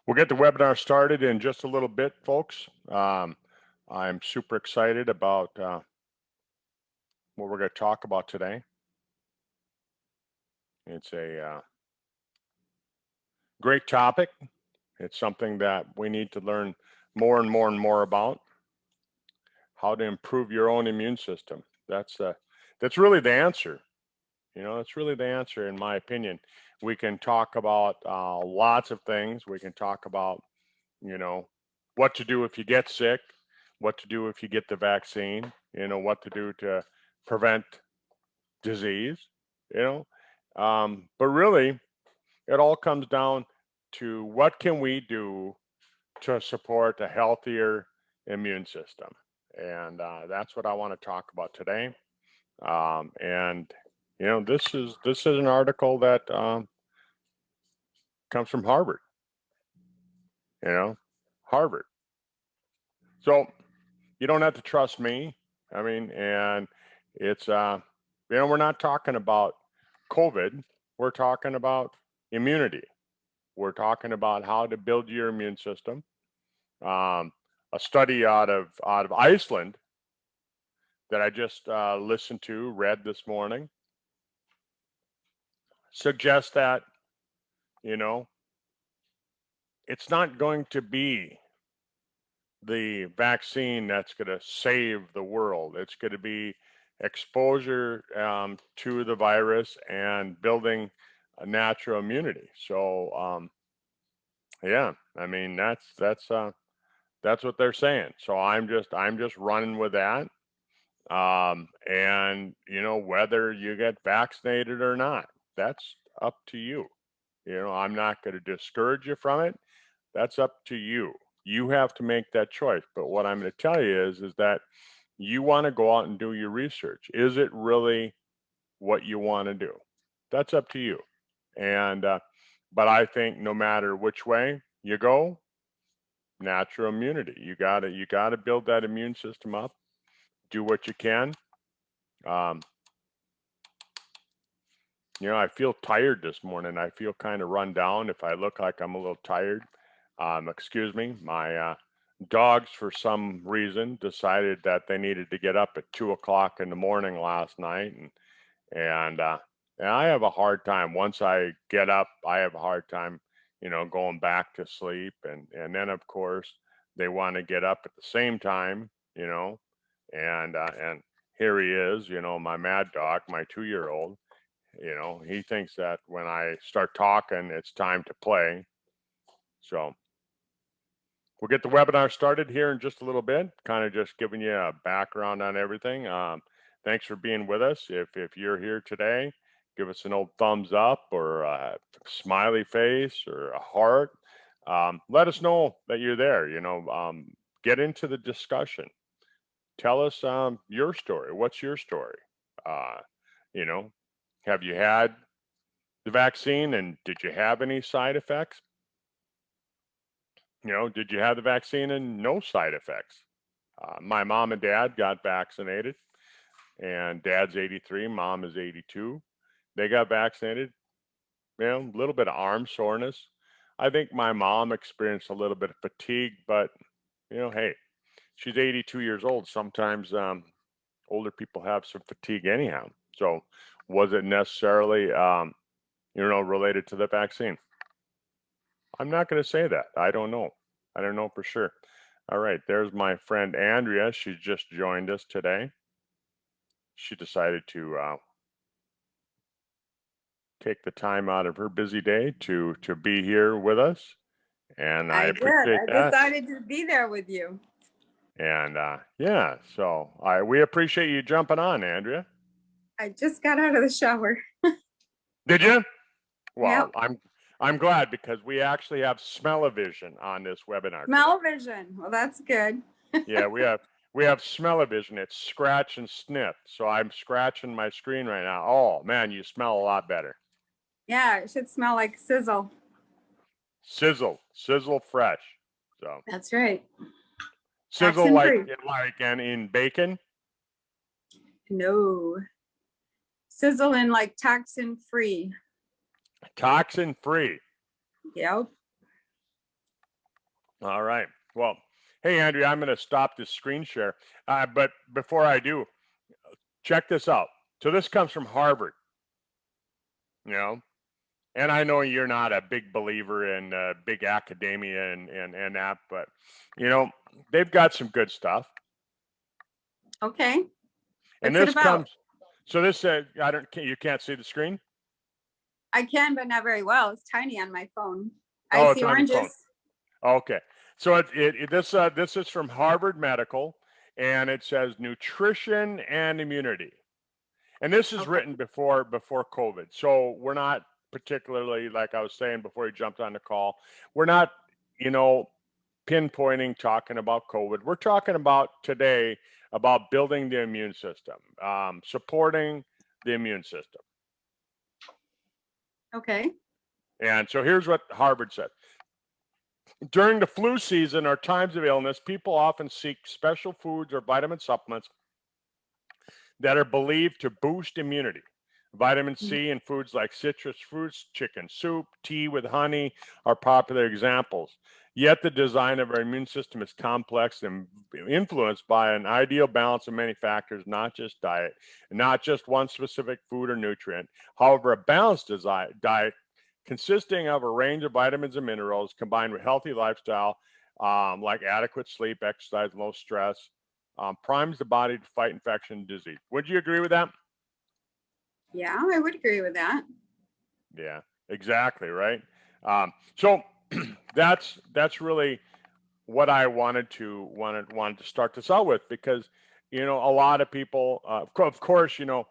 We'll get the webinar started in just a little bit, folks. I'm super excited about what we're going to talk about today. It's a great topic. It's something that we need to learn more and more and more about. How to improve your own immune system. That's really the answer. That's really the answer, in my opinion. We can talk about lots of things. We can talk about, what to do if you get sick, what to do if you get the vaccine, what to do to prevent disease, but really it all comes down to what can we do to support a healthier immune system. And that's what I want to talk about today. And this is an article that comes from Harvard. Harvard. So you don't have to trust me. I mean, and it's we're not talking about COVID. We're talking about immunity. We're talking about how to build your immune system. A study out of Iceland that I just read this morning, suggests that, it's not going to be the vaccine that's going to save the world. It's going to be exposure to the virus and building a natural immunity. So, yeah, I mean, that's what they're saying. So I'm just running with that. And whether you get vaccinated or not, that's up to you. I'm not going to discourage you from it. That's up to you. You have to make that choice. But what I'm going to tell you is that you want to go out and do your research. Is it really what you want to do? That's up to you. And but I think no matter which way you go, natural immunity. You gotta build that immune system up. Do what you can. I feel tired this morning. I feel kind of run down. If I look like I'm a little tired, excuse me. My dogs, for some reason, decided that they needed to get up at 2 o'clock in the morning last night, and I have a hard time. Once I get up, I have a hard time, going back to sleep, and then of course they want to get up at the same time, and here he is, my mad dog, my 2-year-old. He thinks that when I start talking, it's time to play. So we'll get the webinar started here in just a little bit, kind of just giving you a background on everything. Thanks for being with us. If you're here today, give us an old thumbs up or a smiley face or a heart. Let us know that you're there. Get into the discussion. Tell us your story. What's your story? Have you had the vaccine and did you have any side effects? Did you have the vaccine and no side effects? My mom and dad got vaccinated, and dad's 83, mom is 82. They got vaccinated, a little bit of arm soreness. I think my mom experienced a little bit of fatigue, but, hey, she's 82 years old. Sometimes older people have some fatigue anyhow. So was it necessarily, related to the vaccine? I'm not going to say that. I don't know. I don't know for sure. All right, there's my friend Andrea. She just joined us today. She decided to take the time out of her busy day to be here with us, and I appreciate that. I decided to be there with you. And yeah, so we appreciate you jumping on, Andrea. I just got out of the shower. Did you? Well, Yep. I'm glad, because we actually have smell-o-vision on this webinar. Smell-o-vision. Well, that's good. Yeah, we have smell-o-vision. It's scratch and sniff. So I'm scratching my screen right now. Oh man, you smell a lot better. Yeah, it should smell like sizzle. Sizzle fresh. So that's right. Sizzle like and in bacon? No. Sizzle in like toxin free. Toxin free. Yep. All right. Well, hey, Andrea, I'm going to stop this screen share. But before I do, check this out. So this comes from Harvard, you know, and I know you're not a big believer in big academia and that, but, you know, they've got some good stuff. Okay. And What's it this about? comes, so this, you can't see the screen? I can, but not very well. It's tiny on my phone. I Oh, see it's on your phone. oranges. Okay. So this is from Harvard Medical, and it says nutrition and immunity. And this is Okay. written before COVID. So we're not particularly, like I was saying before you jumped on the call, we're not, you know, pinpointing talking about COVID. We're talking about today about building the immune system, supporting the immune system. Okay. And so here's what Harvard said. During the flu season or times of illness, people often seek special foods or vitamin supplements that are believed to boost immunity. Vitamin Mhm. C in foods like citrus fruits, chicken soup, tea with honey are popular examples. Yet the design of our immune system is complex and influenced by an ideal balance of many factors, not just diet, not just one specific food or nutrient. However, a balanced diet consisting of a range of vitamins and minerals combined with healthy lifestyle, like adequate sleep, exercise, low stress, primes the body to fight infection and disease. Would you agree with that? Yeah, I would agree with that. Yeah, exactly, right. So that's really what I wanted to start this out with, because you know a lot of people, of course, you know,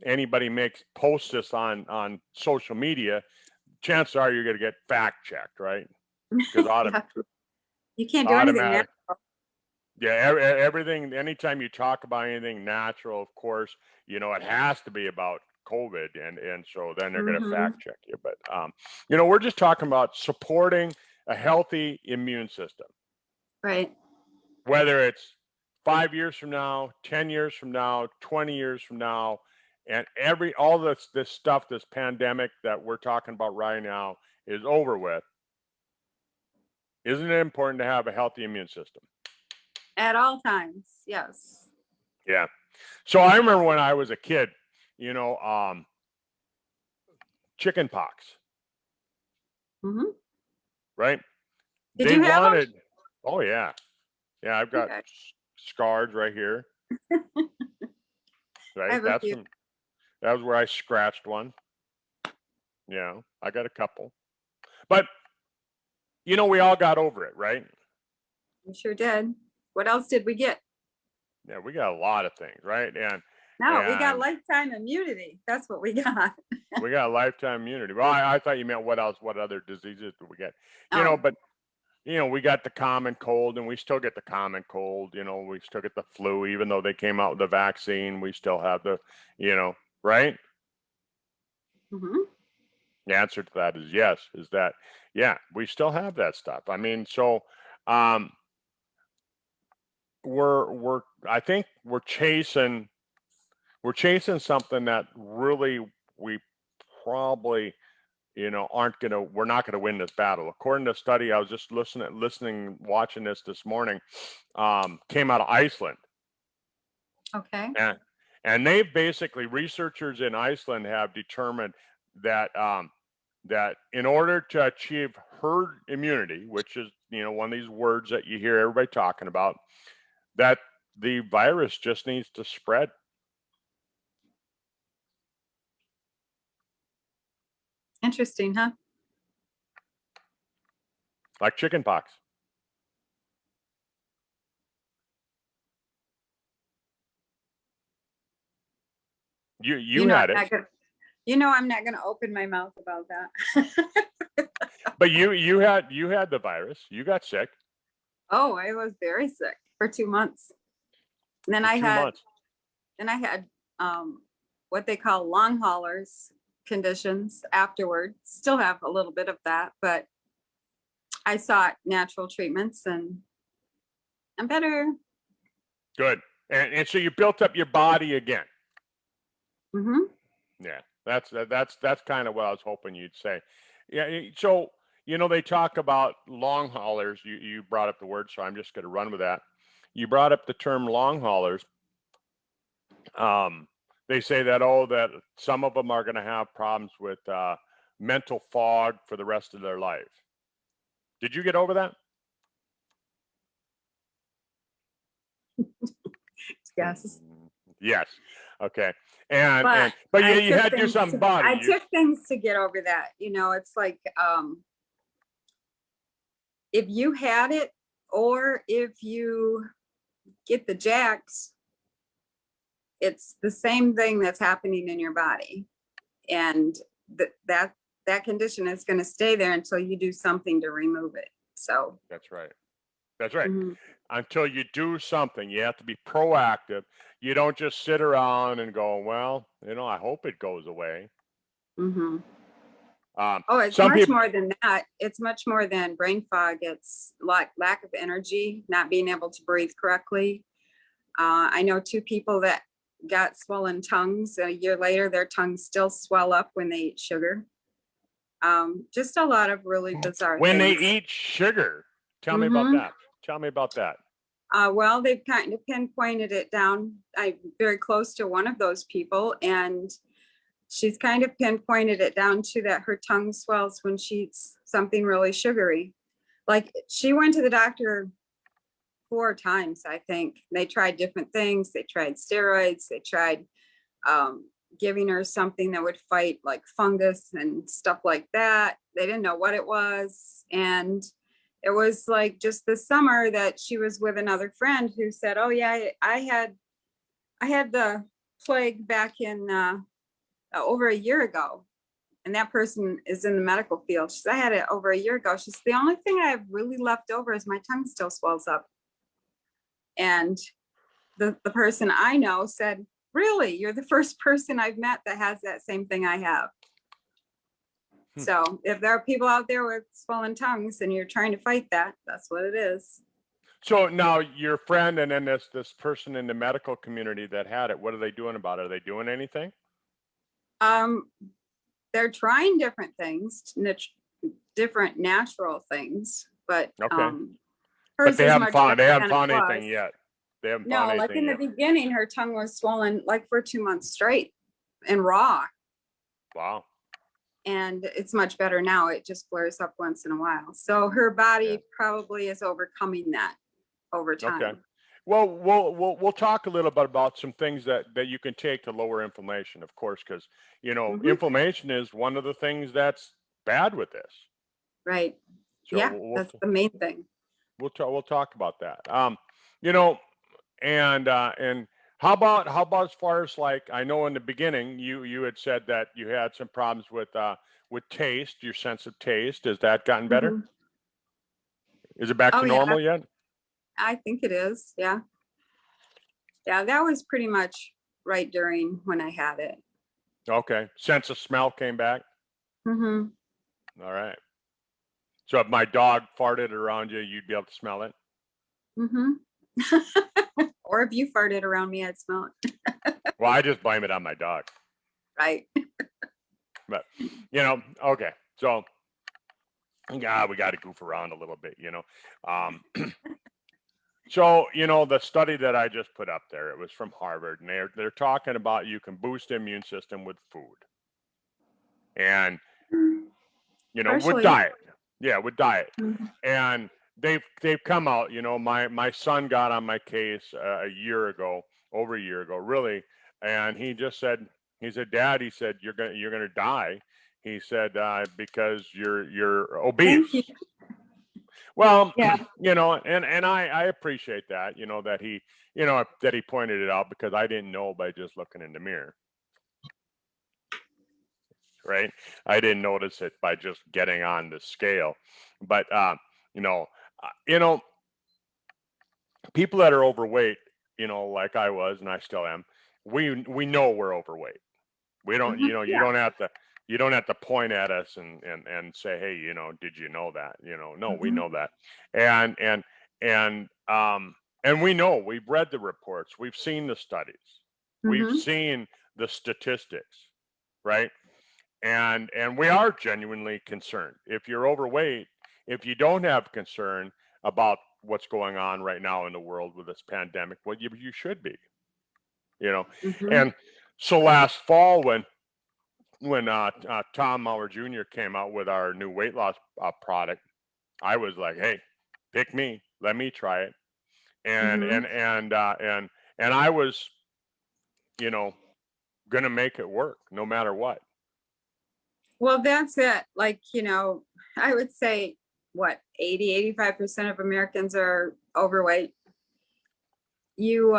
anybody makes posts this on social media, chances are you're going to get fact checked, right? Because Yeah. You can't do anything automatic. natural. Yeah, everything. Anytime you talk about anything natural, of course, you know it has to be about COVID, and so then they're going to Hmm. fact check you. But you know, we're just talking about supporting a healthy immune system, Right. whether it's 5 years from now, 10 years from now, 20 years from now, and all this stuff, this pandemic that we're talking about right now is over with. Isn't it important to have a healthy immune system? At all times. Yes. Yeah. So I remember when I was a kid, you know, chicken pox, Hmm. right? Did They you have them? wanted, oh yeah, yeah, I've got Okay. scars right here, I right? have a few. That was where I scratched one. Yeah, I got a couple, but you know, we all got over it, right? We sure did. What else did we get? Yeah, we got a lot of things, right? No, we got And lifetime immunity. That's what we got. we got lifetime immunity. Well, I thought you meant what else? What other diseases do we get? You know, Oh. but you know, we got the common cold, and we still get the common cold. You know, we still get the flu, even though they came out with the vaccine. We still have the, you know, right? Hmm. The answer to that is yes. Is that yeah? We still have that stuff. I mean, so um, we're I think we're chasing something that really we probably you know we're not gonna win this battle. According to a study, I was just watching this morning, came out of Iceland. Okay. And they basically, researchers in Iceland have determined that that in order to achieve herd immunity, which is you know one of these words that you hear everybody talking about, that the virus just needs to spread. Interesting, huh? Like chickenpox. You You know, I'm had it, not gonna. You know, I'm not gonna open my mouth about that. but you had the virus. You got sick Oh, I was very sick for 2 months. And then for I two had, months. then I had what they call long haulers conditions afterward. Still have a little bit of that, but I sought natural treatments and I'm better. Good, and so you built up your body again. Hmm. Yeah, that's kind of what I was hoping you'd say. Yeah, so you know, they talk about long haulers. You brought up the word, so I'm just going to run with that. You brought up the term long haulers. They say that, oh, that some of them are going to have problems with mental fog for the rest of their life. Did you get over that? Yes. Yes. Okay. And But but I you took had your things to, somebody. I took things to get over that. You know, it's like, if you had it, or if you get the jacks, it's the same thing that's happening in your body. And that condition is going to stay there until you do something to remove it. So That's right. That's right. mhm, Until you do something, you have to be proactive. You don't just sit around and go, well, you know, I hope it goes away. mhm. Oh, it's Some much people, more than that. It's much more than brain fog. It's like lack of energy, not being able to breathe correctly. I know two people that got swollen tongues. A year later, their tongues still swell up when they eat sugar. Just a lot of really bizarre when they things. eat sugar, tell me about Hmm. that. Tell me about that. Well, they've kind of pinpointed it down. I'm very close to one of those people, and she's kind of pinpointed it down to that her tongue swells when she eats something really sugary. Like, she went to the doctor 4 times, I think. They tried different things. They tried steroids. They tried giving her something that would fight like fungus and stuff like that. They didn't know what it was. And it was like just this summer that she was with another friend who said, oh yeah, I had the plague back in over a year ago. And that person is in the medical field. She said, I had it over a year ago. She said, the only thing I have really left over is my tongue still swells up. And the person I know said, really, you're the first person I've met that has that same thing I have. So if there are people out there with swollen tongues and you're trying to fight that, that's what it is. So now your friend and then this person in the medical community that had it, what are they doing about it? Are they doing anything? Um, they're trying different things, different natural things, but Okay. But hers is much better they haven't than it found was. anything yet. They haven't found No, like anything in the yet. beginning, her tongue was swollen like for 2 months straight and raw. Wow. And it's much better now. It just flares up once in a while. So her body Yeah. probably is overcoming that over Okay. time. Well, we'll talk a little bit about some things that you can take to lower inflammation, of course, because you know Hmm. inflammation is one of the things that's bad with this. Right. So Yeah, that's the main thing. we'll talk about that. You know, and how about as far as like I know in the beginning you had said that you had some problems with taste, your sense of taste. Has that gotten better? Hmm. Is it back Oh to yeah, normal yet? I think it is. Yeah. Yeah, that was pretty much right during when I had it. Okay. Sense of smell came back. Hmm. All right. So if my dog farted around you, you'd be able to smell it. Hmm. Or if you farted around me, I'd smell it. Well, I just blame it on my dog. Right. But you know, okay. So yeah, we got to goof around a little bit, you know. Um, so you know, the study that I just put up there, it was from Harvard, and they're talking about you can boost the immune system with food, and you know, with Partially. diet. Yeah, with diet, Mhm. and they've come out. You know, my son got on my case a year ago, over a year ago, really, and he said, Dad, he said you're gonna die. He said because you're Thank you. obese. Well, Yeah. you know, and I appreciate that. You know that he that he pointed it out because I didn't know by just looking in the mirror, right? I didn't notice it by just getting on the scale, but you know, you know, people that are overweight, you know, like I was and I still am, we know we're overweight. We don't, Hmm. you know, Yeah. you don't have to point at us and say, hey, you know, did you know that? You know, no, we Hmm. know that, and and and and we know we've read the reports, we've seen the studies, we've Hmm. seen the statistics, right? And we are genuinely concerned. If you're overweight, if you don't have concern about what's going on right now in the world with this pandemic, well, you should be, you know. Mhm. And so last fall, when Tom Mauer Jr. came out with our new weight loss product, I was like, hey, pick me, let me try it. And Mhm. and I was, you know, gonna make it work no matter what. Well, that's it. Like, I would say what, 85% of Americans are overweight. You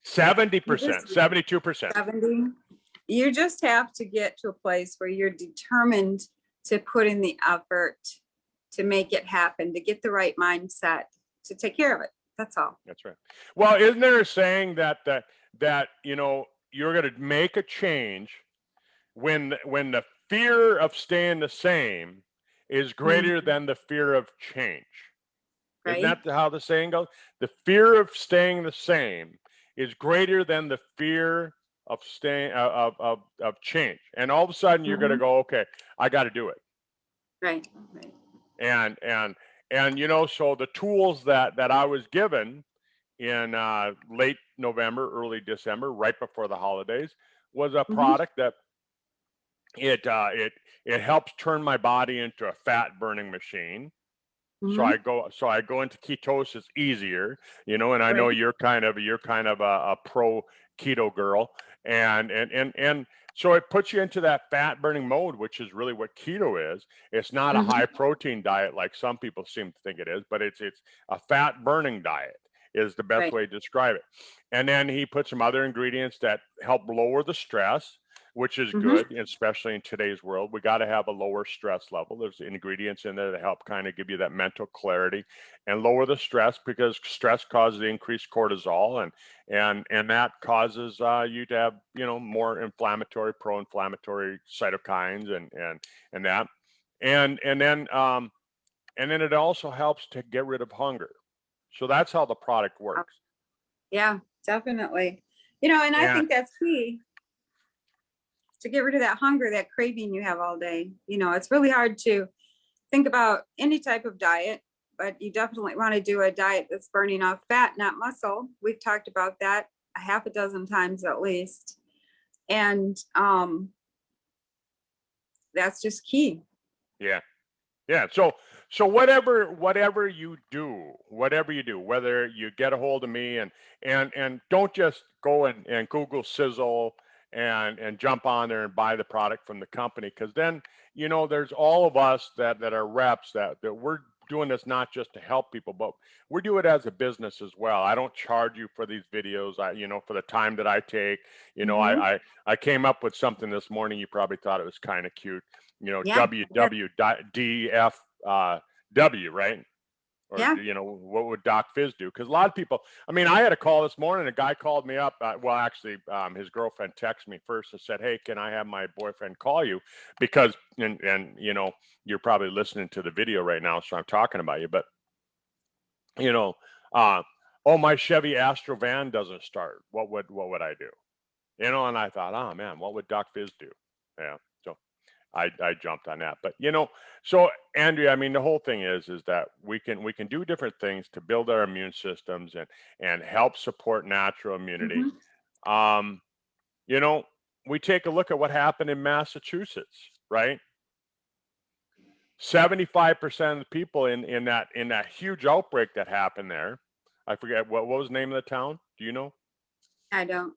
70%, just 72%. 70. You just have to get to a place where you're determined to put in the effort to make it happen, to get the right mindset, to take care of it. That's all. That's right. Well, isn't there a saying that you're going to make a change when the fear of staying the same is greater Mhm. than the fear of change? Isn't Right? that how the saying goes? The fear of staying the same is greater than the fear of staying of change. And all of a sudden, you're going to Mhm. go, okay, I got to do it. Right. Right. And so the tools that I was given in late November, early December, right before the holidays, was a Mhm. product that it helps turn my body into a fat burning machine. So Mhm. I go into ketosis easier, and I know Right. you're kind of a pro keto girl, and so it puts you into that fat burning mode, which is really what keto is. It's not a high Mhm. protein diet like some people seem to think it is, but it's a fat burning diet is the best Right. way to describe it. And then he put some other ingredients that help lower the stress, which is Mhm. good, especially in today's world. We got to have a lower stress level. There's ingredients in there that help kind of give you that mental clarity and lower the stress, because stress causes increased cortisol, and that causes you to have more inflammatory, pro-inflammatory cytokines, and that, and then it also helps to get rid of hunger. So that's how the product works. Yeah, definitely. And I And think that's key to get rid of that hunger, that craving you have all day. It's really hard to think about any type of diet, but you definitely want to do a diet that's burning off fat, not muscle. We've talked about that a half a dozen times at least. And that's just key. yeah, yeah. So whatever you do, whether you get a hold of me, and don't just go and Google Sizzle and jump on there and buy the product from the company, because then there's all of us that are reps that we're doing this not just to help people, but we do it as a business as well. I don't charge you for these videos. For the time that I take. Mhm. I came up with something this morning. You probably thought it was kind of cute. Yeah. WWDFW, right? Or Yeah. what would Doc Fizz do? Because a lot of people, I mean, I had a call this morning. A guy called me up. Well, actually, his girlfriend texted me first and said, "Hey, can I have my boyfriend call you?" Because and you're probably listening to the video right now, so I'm talking about you. But you know, uh, oh, my Chevy Astro van doesn't start. What would I do? And I thought, oh man, what would Doc Fizz do? Yeah. So I jumped on that. But so Andrea, I mean, the whole thing is that we can do different things to build our immune systems and help support natural immunity. Mhm. Um, you know, we take a look at what happened in Massachusetts, right? 75% of the people in that huge outbreak that happened there. I forget what was the name of the town. Do you know? I don't.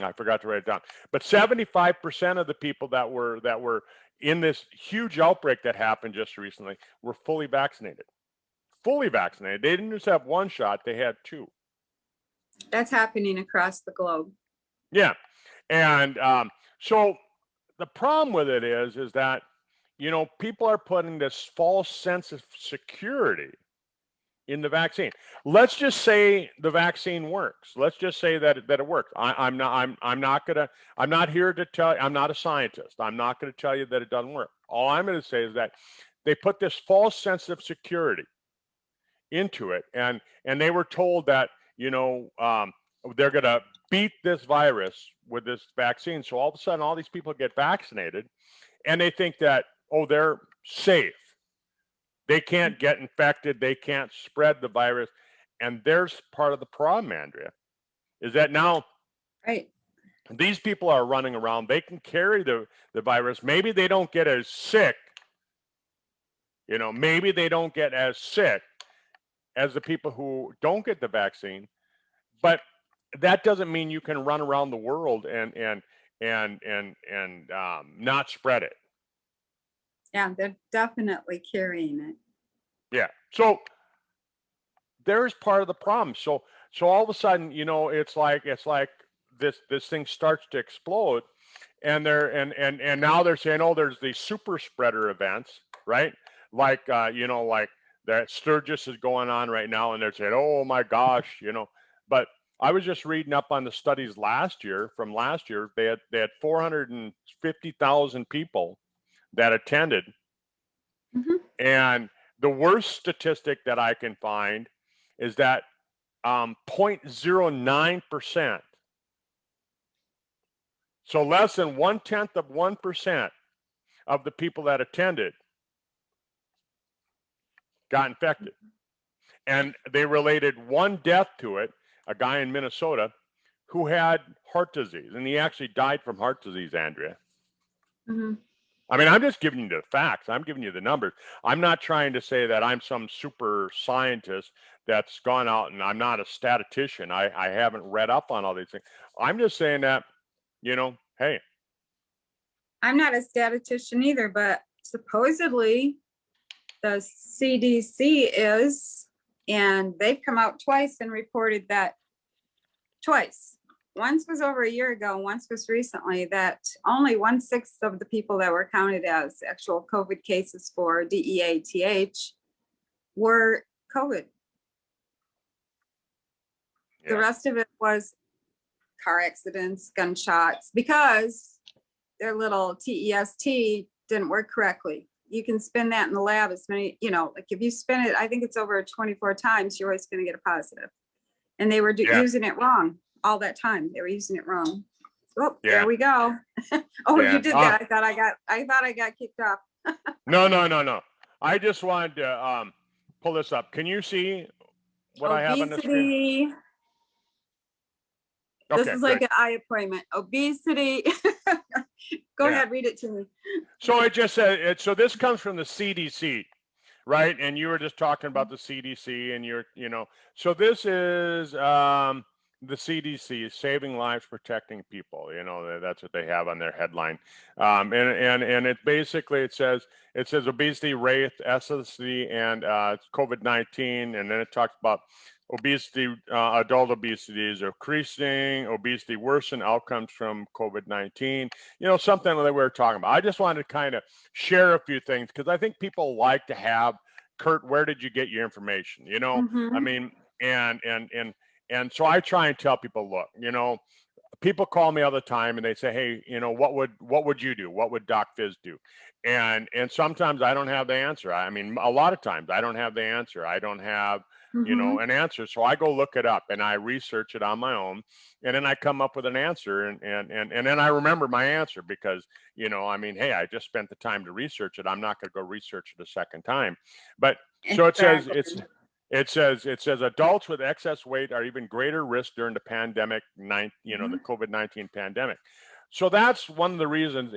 I forgot to write it down. But 75% of the people that were in this huge outbreak that happened just recently were fully vaccinated. Fully vaccinated. They didn't just have one shot, they had two. That's happening across the globe. Yeah. And so the problem with it is that people are putting this false sense of security in the vaccine. Let's just say the vaccine works. Let's just say that it works. I'm not here to tell you, I'm not a scientist. I'm not going to tell you that it doesn't work. All I'm going to say is that they put this false sense of security into it, and they were told that they're going to beat this virus with this vaccine. So all of a sudden, all these people get vaccinated, and they think that, oh, they're safe. They can't get infected. They can't spread the virus. And there's part of the problem, Andrea, is that now Right. these people are running around. They can carry the virus. Maybe they don't get as sick. Maybe they don't get as sick as the people who don't get the vaccine. But that doesn't mean you can run around the world and not spread it. Yeah, they're definitely carrying it. Yeah. So there's part of the problem. So all of a sudden, it's like this thing starts to explode, and now they're saying, oh, there's these super spreader events, right? Like like that Sturgis is going on right now, and they're saying, oh my gosh, But I was just reading up on the studies from last year. They had 450,000 people that attended, and the worst statistic that I can find is that 0.09%, so less than 0.1% of the people that attended got infected. And they related one death to it, a guy in Minnesota who had heart disease, and he actually died from heart disease, Andrea. I mean, I'm just giving you the facts. I'm giving you the numbers. I'm not trying to say that I'm some super scientist that's gone out, and I'm not a statistician. I haven't read up on all these things. I'm just saying that, hey. I'm not a statistician either, but supposedly the CDC is, and they've come out twice and reported that twice. Once was over a year ago, once was recently, that only 1/6 of the people that were counted as actual COVID cases for DEATH were COVID. Yeah. The rest of it was car accidents, gunshots, because their little TEST didn't work correctly. You can spin that in the lab as many, like if you spin it, I think it's over 24 times, you're always going to get a positive. And they were using it wrong all that time. They were using it wrong. Oh, there we go. Oh, you did that. I thought I got kicked off. No. I just wanted to pull this up. Can you see what I have on the screen? This is like an eye appointment. Obesity. Go ahead, read it to me. So it just said, so this comes from the CDC, right? And you were just talking about the CDC, and so this is the CDC, saving lives, protecting people. That's what they have on their headline. And it basically, it says obesity rate, ethnicity, and COVID-19, and then it talks about obesity, adult obesity is increasing, obesity worsen outcomes from COVID-19, something that we were talking about. I just wanted to kind of share a few things because I think people like to have, Kurt, where did you get your information? I mean, and so I try and tell people, look, people call me all the time and they say, hey, what would you do? What would Doc Fizz do? And sometimes I don't have the answer. I mean, a lot of times I don't have the answer. I don't have an answer. So I go look it up and I research it on my own, and then I come up with an answer, and then I remember my answer because, I mean, hey, I just spent the time to research it. I'm not going to go research it a second time. But so it says it says adults with excess weight are even greater risk during the pandemic, the COVID-19 pandemic. So that's one of the reasons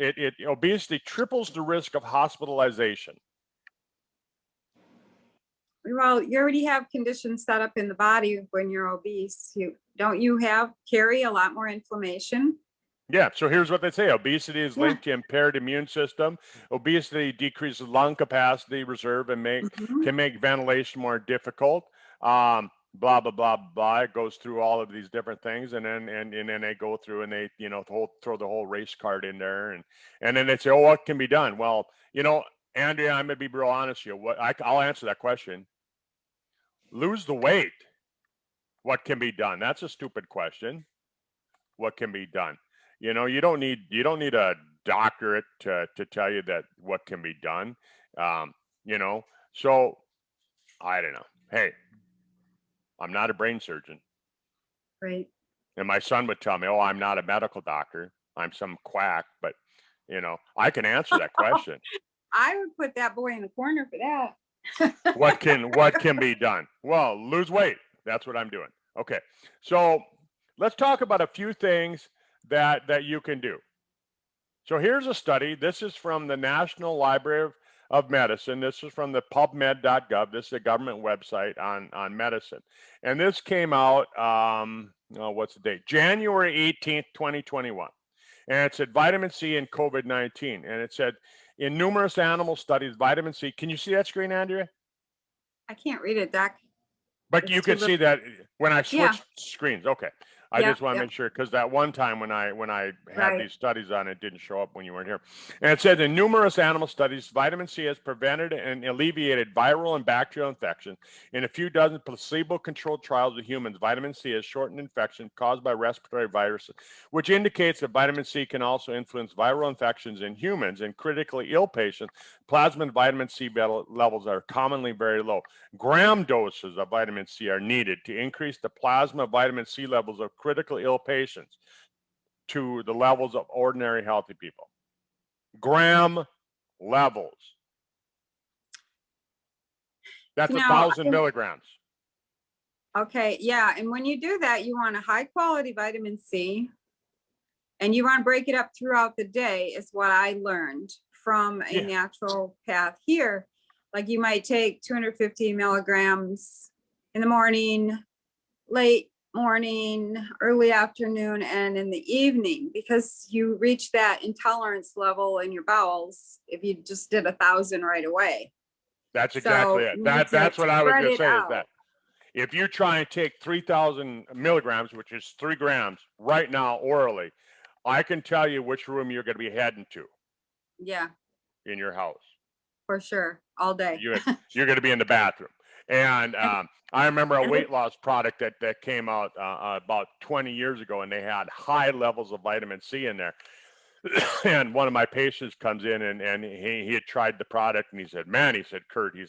obesity triples the risk of hospitalization. Well, you already have conditions set up in the body when you're obese. Don't you carry a lot more inflammation? Yeah, so here's what they say. Obesity is linked to impaired immune system. Obesity decreases lung capacity reserve and can make ventilation more difficult. Blah, blah, blah, blah. It goes through all of these different things, and then they go through and they, throw the whole race card in there, and then they say, oh, what can be done? Well, Andrea, I'm gonna be real honest with you. I'll answer that question. Lose the weight. What can be done? That's a stupid question. What can be done? You don't need a doctorate to tell you that what can be done. So I don't know. Hey, I'm not a brain surgeon. Right. And my son would tell me, oh, I'm not a medical doctor. I'm some quack. But You know, I can answer that question. I would put that boy in the corner for that. What can be done? Well, lose weight. That's what I'm doing. Okay. So let's talk about a few things that you can do. So here's a study. This is from the National Library of Medicine. This is from the PubMed.gov. This is a government website on medicine. And this came out, what's the date? January 18th, 2021. And it said vitamin C and COVID-19. And it said, in numerous animal studies, vitamin C, can you see that screen, Andrea? I can't read it, Doc. But you can see that when I switched screens. Okay. I Yep, just want to make sure, because that one time when I had Right. these studies on, it didn't show up when you weren't here. And it says in numerous animal studies, vitamin C has prevented and alleviated viral and bacterial infection. In a few dozen placebo-controlled trials with humans, vitamin C has shortened infection caused by respiratory viruses, which indicates that vitamin C can also influence viral infections in humans. In critically ill patients, plasma vitamin C levels are commonly very low. Gram doses of vitamin C are needed to increase the plasma vitamin C levels of critically ill patients to the levels of ordinary healthy people. Gram levels. That's 1,000 milligrams. Okay, yeah, and when you do that, you want a high quality vitamin C, and you want to break it up throughout the day, is what I learned from a natural path here. Like you might take 250 milligrams in the morning, late morning, early afternoon, and in the evening, because you reach that intolerance level in your bowels if you just did 1,000 right away. That's exactly it. That's what I was going to say, is that if you try and take 3,000 milligrams, which is 3 grams right now orally, I can tell you which room you're going to be heading to. Yeah. In your house. For sure. All day. You're going to be in the bathroom. And I remember a weight loss product that came out about 20 years ago, and they had high levels of vitamin C in there. And one of my patients comes in, and he had tried the product, and he said, man, he said, Kurt, he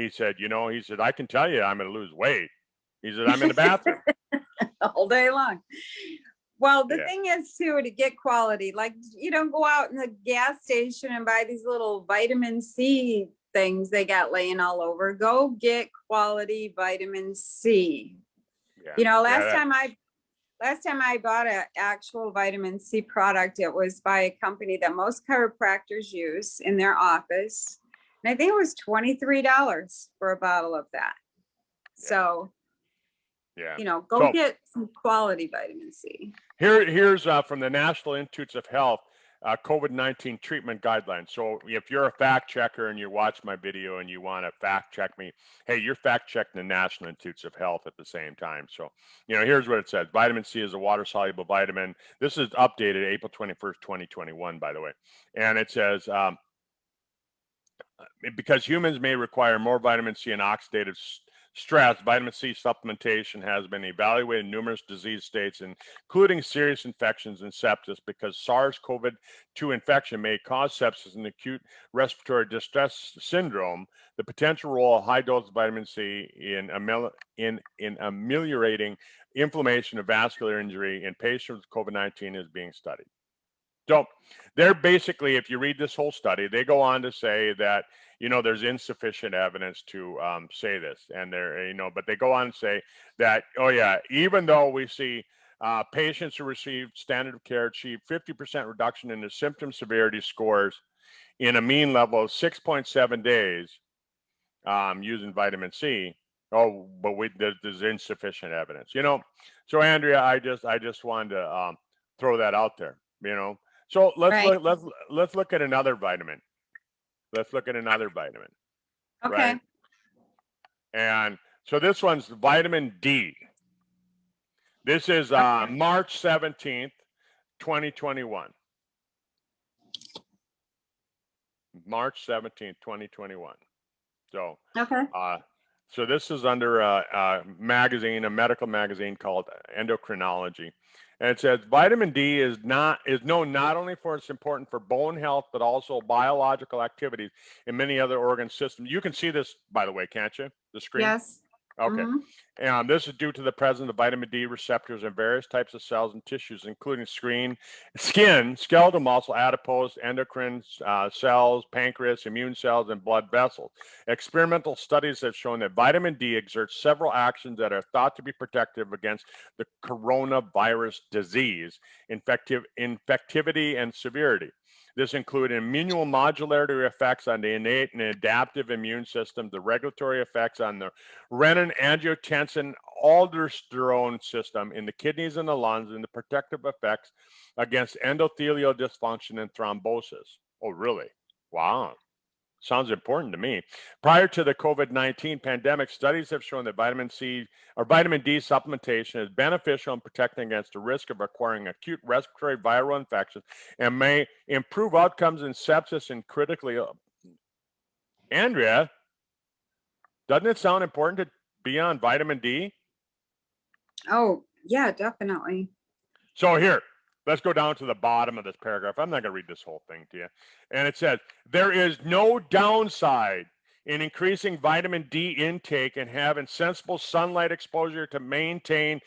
said, you know, he said, I can tell you I'm going to lose weight. He said, I'm in the bathroom. All day long. Well, the thing is too, to get quality, like you don't go out in the gas station and buy these little vitamin C things they got laying all over. Go get quality vitamin C. Yeah. You know, last time I bought an actual vitamin C product, it was by a company that most chiropractors use in their office. And I think it was $23 for a bottle of that. Yeah. So, you know, go get some quality vitamin C. Here's from the National Institutes of Health, COVID-19 treatment guidelines. So if you're a fact checker and you watch my video and you want to fact check me, hey, you're fact checking the National Institutes of Health at the same time. So, you know, here's what it says. Vitamin C is a water-soluble vitamin. This is updated April 21st, 2021, by the way. And it says, because humans may require more vitamin C and oxidative stress, vitamin C supplementation has been evaluated in numerous disease states, including serious infections and sepsis, because SARS-CoV-2 infection may cause sepsis and acute respiratory distress syndrome. The potential role of high dose vitamin C in ameliorating inflammation of vascular injury in patients with COVID-19 is being studied. So they're basically, if you read this whole study, they go on to say that, you know, there's insufficient evidence to say this, and they're, you know, but they go on to say that, oh yeah, even though we see patients who receive standard of care achieve 50% reduction in their symptom severity scores in a mean level of 6.7 days using vitamin C. Oh, but there's insufficient evidence, you know. So Andrea, I just wanted to throw that out there, you know. So let's look at another vitamin. Let's look at another vitamin. Okay. Right? And so this one's vitamin D. This is March 17th, 2021. March 17th, 2021. So so this is under a magazine, a medical magazine called Endocrinology. And it says vitamin D is known not only for its important for bone health, but also biological activities in many other organ systems. You can see this, by the way, can't you? The screen? Yes. Okay. Mhm. And this is due to the presence of vitamin D receptors in various types of cells and tissues, including skin, skeletal muscle, adipose, endocrine cells, pancreas, immune cells, and blood vessels. Experimental studies have shown that vitamin D exerts several actions that are thought to be protective against the coronavirus disease, infectivity, and severity. This includes immunomodulatory effects on the innate and adaptive immune system, the regulatory effects on the renin, angiotensin, aldosterone system in the kidneys and the lungs, and the protective effects against endothelial dysfunction and thrombosis. Oh, really? Wow. Sounds important to me. Prior to the COVID-19 pandemic, studies have shown that vitamin C or vitamin D supplementation is beneficial in protecting against the risk of acquiring acute respiratory viral infections and may improve outcomes in sepsis and critically ill. Andrea, doesn't it sound important to be on vitamin D? Oh, yeah, definitely. So here, let's go down to the bottom of this paragraph. I'm not going to read this whole thing to you. And it says, there is no downside in increasing vitamin D intake and having sensible sunlight exposure to maintain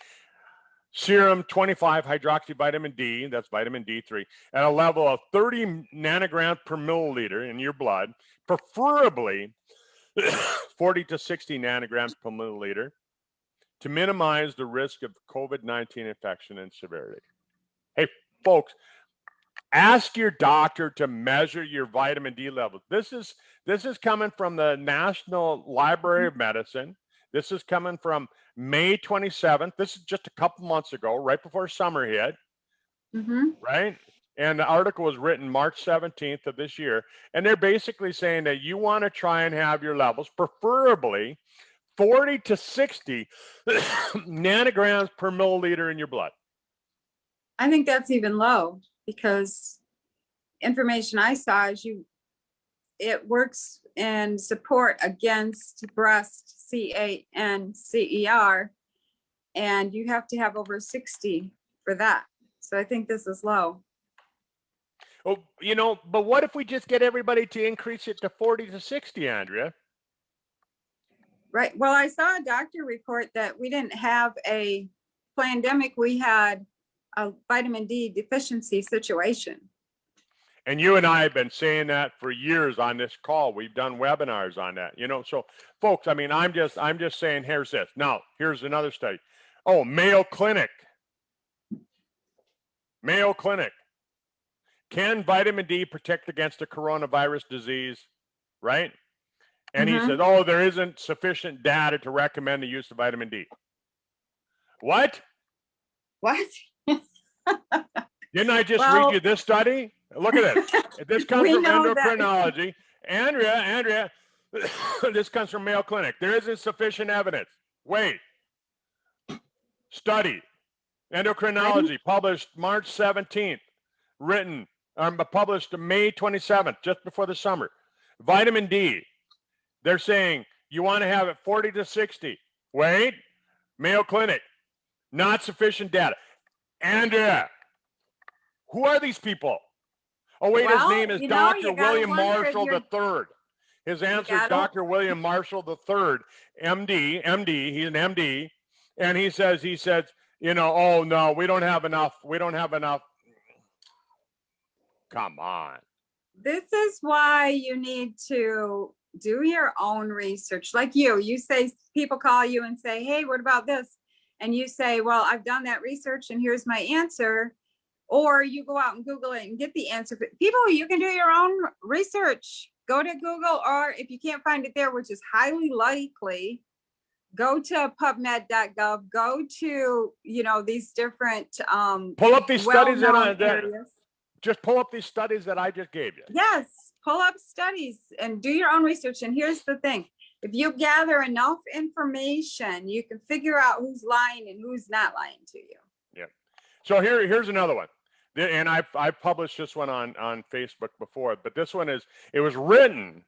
serum 25 hydroxyvitamin D, that's vitamin D3, at a level of 30 nanograms per milliliter in your blood, preferably 40 to 60 nanograms per milliliter, to minimize the risk of COVID-19 infection and severity. Hey, folks, ask your doctor to measure your vitamin D levels. This is coming from the National Library of Medicine. This is coming from May 27th. This is just a couple months ago, right before summer hit, right? And the article was written March 17th of this year. And they're basically saying that you want to try and have your levels, preferably 40 to 60 nanograms per milliliter in your blood. I think that's even low because information I saw is it works in support against breast CANCER, and you have to have over 60 for that. So I think this is low. Oh, you know, but what if we just get everybody to increase it to 40 to 60, Andrea? Right. Well, I saw a doctor report that we didn't have a pandemic. We had a vitamin D deficiency situation. And you and I have been saying that for years on this call. We've done webinars on that, you know. So folks, I mean, I'm just saying, here's this. Now, here's another study. Oh, Mayo Clinic. Can vitamin D protect against the coronavirus disease? Right? And he said, oh, there isn't sufficient data to recommend the use of vitamin D. What? Didn't I just read you this study? Look at it. This comes from endocrinology. Andrea, this comes from Mayo Clinic. There isn't sufficient evidence. Wait. Study. Endocrinology, published March 17th. Published May 27th, just before the summer. Vitamin D. They're saying you want to have it 40 to 60. Wait. Mayo Clinic. Not sufficient data. Andrea, who are these people? Oh, wait, his name is Dr. William Marshall III. His answer is Dr. William Marshall III, MD, he's an MD. And he says, you know, oh no, we don't have enough. Come on. This is why you need to do your own research. Like you say, people call you and say, hey, what about this? And you say, well, I've done that research and here's my answer. Or you go out and Google it and get the answer. People, you can do your own research. Go to Google, or if you can't find it there, which is highly likely, go to PubMed.gov, go to, you know, these different pull up these studies just pull up these studies that I just gave you. Yes, pull up studies and do your own research. And here's the thing. If you gather enough information, you can figure out who's lying and who's not lying to you. Yeah. So here's another one. And I've published this one on Facebook before, but this one it was written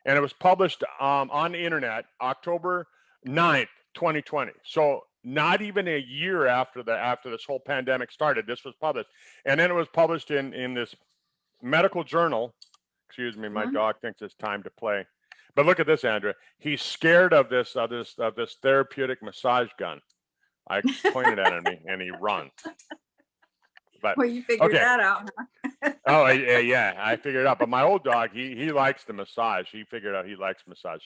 and it was published on the internet October 9th, 2020. So not even a year after this whole pandemic started, this was published. And then it was published in this medical journal. Excuse me, my dog thinks it's time to play. But look at this, Andrea. He's scared of this therapeutic massage gun. I pointed at him and he runs. But Well, you figured okay. that out. Oh yeah, I figured it out. But my old dog, he likes the massage. He figured out he likes massage.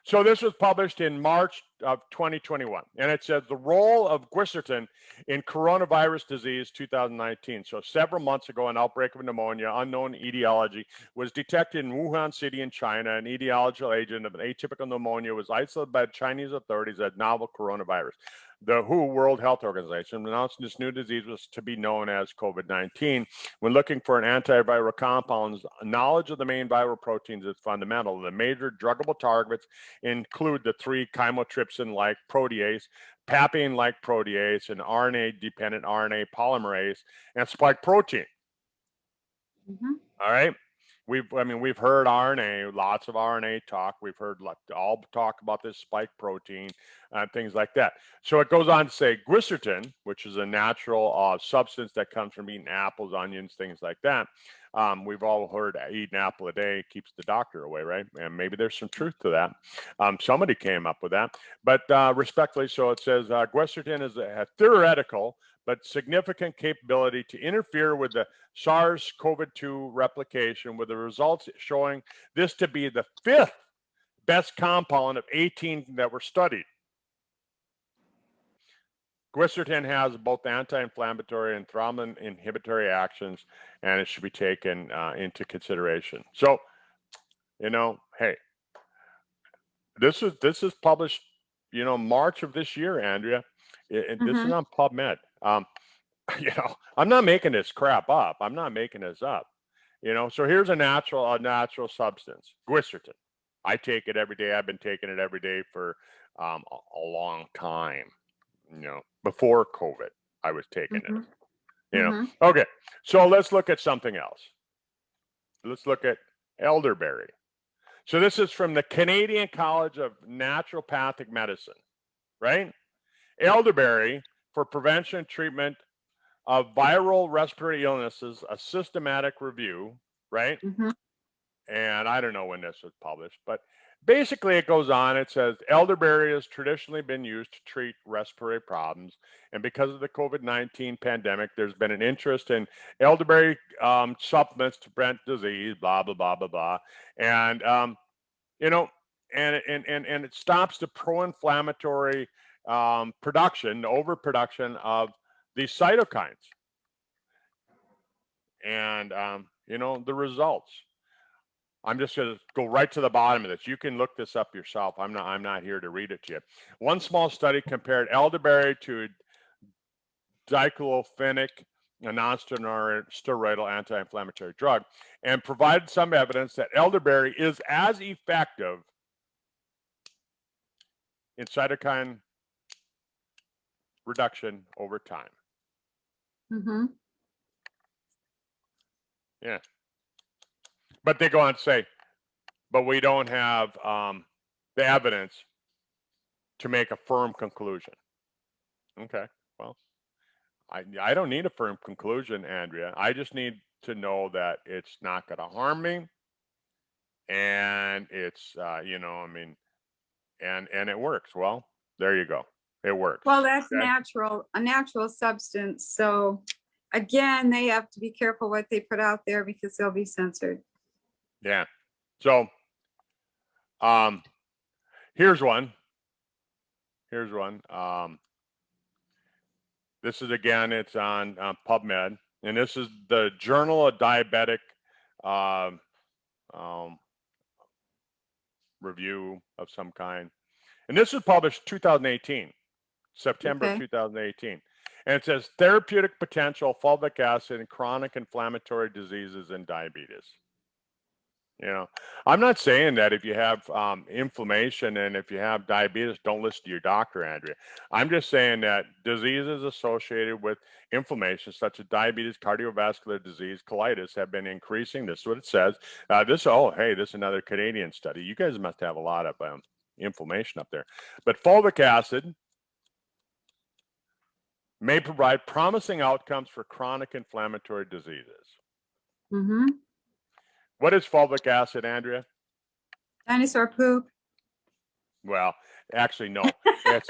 So this was published in March of 2021, and it says the role of Gwiserton in coronavirus disease 2019. So several months ago, an outbreak of pneumonia, unknown etiology, was detected in Wuhan City in China. An etiological agent of an atypical pneumonia was isolated by Chinese authorities as novel coronavirus. The WHO, World Health Organization, announced this new disease was to be known as COVID-19. When looking for an antiviral compounds, knowledge of the main viral proteins is fundamental. The major druggable targets include the three chymotrypsin-like protease, papain-like protease, and RNA-dependent RNA polymerase, and spike protein. All right. We've heard RNA, lots of RNA talk. We've heard all talk about this spike protein and things like that. So it goes on to say Gwiserton, which is a natural substance that comes from eating apples, onions, things like that. We've all heard eat an apple a day keeps the doctor away, right? And maybe there's some truth to that. Somebody came up with that. But respectfully, so it says Gwiserton is a theoretical but significant capability to interfere with the SARS-CoV-2 replication, with the results showing this to be the 5th best compound of 18 that were studied. Gwiserton has both anti-inflammatory and thrombin inhibitory actions, and it should be taken into consideration. So, hey, this is published, March of this year, Andrea. This is on PubMed. I'm not making this crap up. I'm not making this up. So here's a natural substance, Gwiserton. I take it every day. I've been taking it every day for a long time. Before COVID, I was taking it. Okay, so let's look at something else. Let's look at elderberry. So this is from the Canadian College of Naturopathic Medicine, right? Elderberry for prevention and treatment of viral respiratory illnesses, a systematic review, right? And I don't know when this was published, but basically it goes on. It says elderberry has traditionally been used to treat respiratory problems. And because of the COVID-19 pandemic, there's been an interest in elderberry supplements to prevent disease, blah, blah, blah, blah, blah. And, and it stops the pro-inflammatory production, the overproduction of these cytokines. And, the results. I'm just going to go right to the bottom of this. You can look this up yourself. I'm not here to read it to you. One small study compared elderberry to diclofenac, a non-steroidal anti-inflammatory drug, and provided some evidence that elderberry is as effective in cytokine reduction over time. Yeah. But they go on to say, but we don't have the evidence to make a firm conclusion. Okay, well, I don't need a firm conclusion, Andrea. I just need to know that it's not going to harm me, and it's and it works. Well, there you go. It works. Well, that's a natural substance. So again, they have to be careful what they put out there because they'll be censored. Yeah. So here's one. This is, again, it's on PubMed, and this is the Journal of Diabetic review of some kind. And this was published 2018, September 2018. And it says therapeutic potential fulvic acid in chronic inflammatory diseases and diabetes. I'm not saying that if you have inflammation and if you have diabetes, don't listen to your doctor, Andrea. I'm just saying that diseases associated with inflammation, such as diabetes, cardiovascular disease, colitis, have been increasing. This is what it says. This is another Canadian study. You guys must have a lot of inflammation up there. But fulvic acid may provide promising outcomes for chronic inflammatory diseases. What is fulvic acid, Andrea? Dinosaur poop. Well, actually, no. It's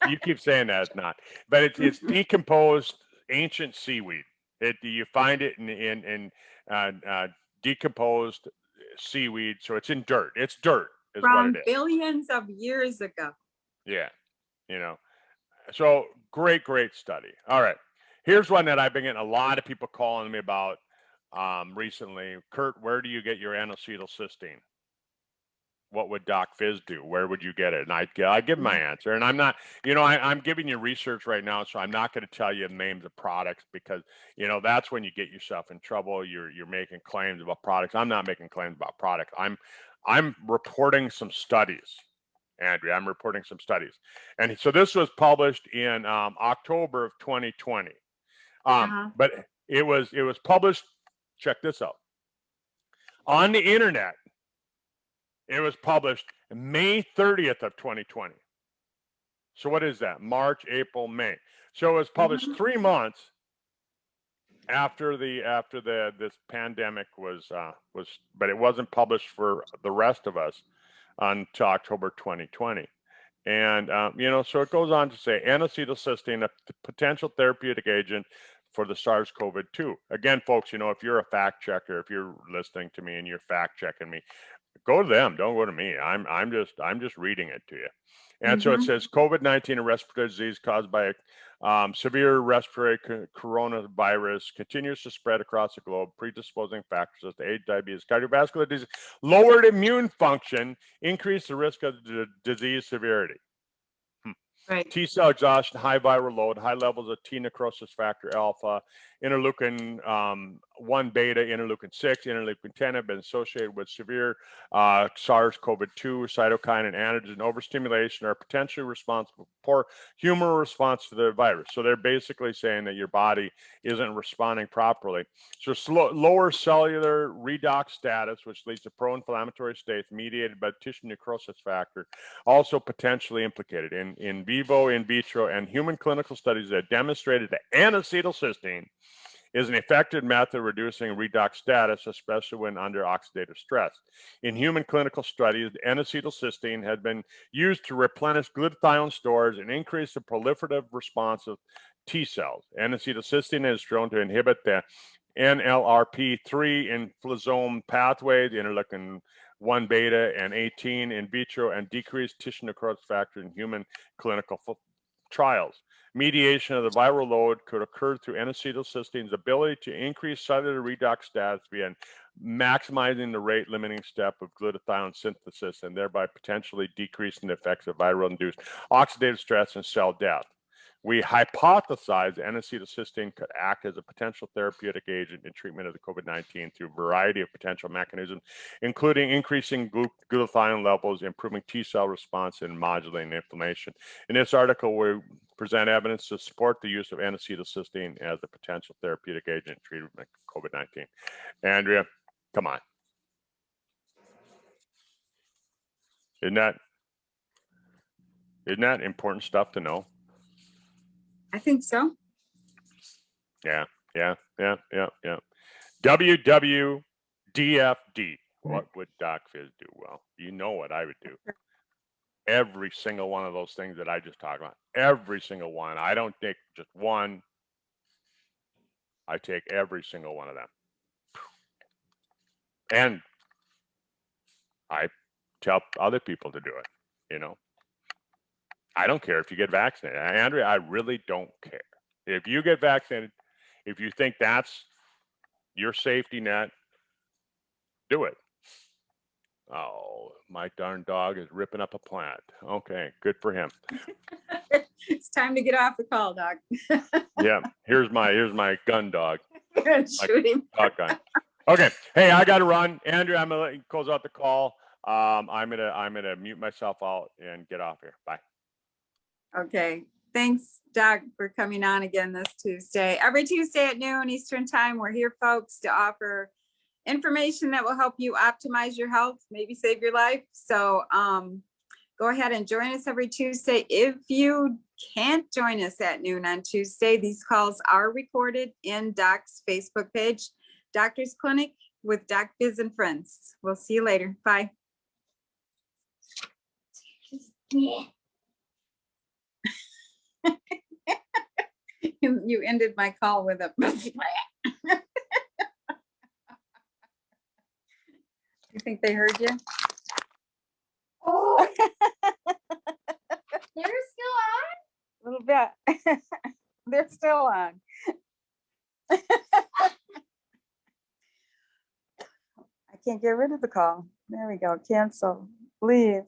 you keep saying that it's not, but it's decomposed ancient seaweed. You find it in decomposed seaweed, so it's in dirt. It's dirt, is what it From is. billions of years ago. Yeah, you know. So great study. All right, here's one that I've been getting a lot of people calling me about recently. Kurt, where do you get your N-acetylcysteine? What would Doc Fizz do? Where would you get it? And I give my answer. And I'm not, I'm giving you research right now, so I'm not going to tell you names of products because, that's when you get yourself in trouble. You're making claims about products. I'm not making claims about products. I'm reporting some studies, Andrea. I'm reporting some studies. And so this was published in October of 2020. But it was published, check this out, on the internet. It was published May 30th of 2020. So what is that? March, April, May. So it was published 3 months after this pandemic was, but it wasn't published for the rest of us until October 2020. And so it goes on to say N-acetylcysteine, a potential therapeutic agent for the SARS-CoV-2. Again, folks, if you're a fact checker, if you're listening to me and you're fact checking me, go to them. Don't go to me. I'm just reading it to you. And so it says COVID-19, a respiratory disease caused by severe respiratory coronavirus, continues to spread across the globe, predisposing factors such as AIDS, diabetes, cardiovascular disease, lowered immune function, increase the risk of disease severity. Right. T cell exhaustion, high viral load, high levels of T necrosis factor alpha, interleukin 1 beta, interleukin 6, interleukin 10 have been associated with severe SARS-CoV-2 cytokine and antigen overstimulation are potentially responsible for human response to the virus. So they're basically saying that your body isn't responding properly. So lower cellular redox status, which leads to pro-inflammatory states mediated by tissue necrosis factor, also potentially implicated in vivo, in vitro, and human clinical studies that demonstrated that N-acetylcysteine is an effective method of reducing redox status, especially when under oxidative stress. In human clinical studies, N-acetylcysteine had been used to replenish glutathione stores and increase the proliferative response of T cells. N-acetylcysteine is shown to inhibit the NLRP3 inflammasome pathway, the interleukin 1 beta and 18 in vitro, and decrease tissue necrosis factor in human clinical trials. Mediation of the viral load could occur through N-acetylcysteine's ability to increase cellular redox status via maximizing the rate limiting step of glutathione synthesis and thereby potentially decreasing the effects of viral-induced oxidative stress and cell death. We hypothesize N-acetylcysteine could act as a potential therapeutic agent in treatment of the COVID-19 through a variety of potential mechanisms, including increasing glutathione levels, improving T cell response, and modulating inflammation. In this article, we present evidence to support the use of N-acetylcysteine as a potential therapeutic agent in treatment of COVID-19. Andrea, come on. Isn't that important stuff to know? I think so. Yeah. WWDFD. What would Doc Fizz do? Well, you know what I would do. Every single one of those things that I just talked about. Every single one. I don't take just one. I take every single one of them. And I tell other people to do it, I don't care if you get vaccinated. Andrea, I really don't care. If you get vaccinated, if you think that's your safety net, do it. Oh, my darn dog is ripping up a plant. Okay, good for him. It's time to get off the call, Doc. Yeah, here's my gun dog. Shoot him. Dog gun. Okay, hey, I got to run. Andrew, I'm gonna let you close out the call. I'm gonna mute myself out and get off here. Bye. Okay. Thanks, Doc, for coming on again this Tuesday. Every Tuesday at noon Eastern Time, we're here, folks, to offer information that will help you optimize your health, maybe save your life. So go ahead and join us every Tuesday. If you can't join us at noon on Tuesday, these calls are recorded in Doc's Facebook page, Doctor's Clinic with Doc Fizz and Friends. We'll see you later. Bye. Yeah. You ended my call with a. You think they heard you? Oh. They're still on? A little bit. They're still on. I can't get rid of the call. There we go. Cancel. Leave.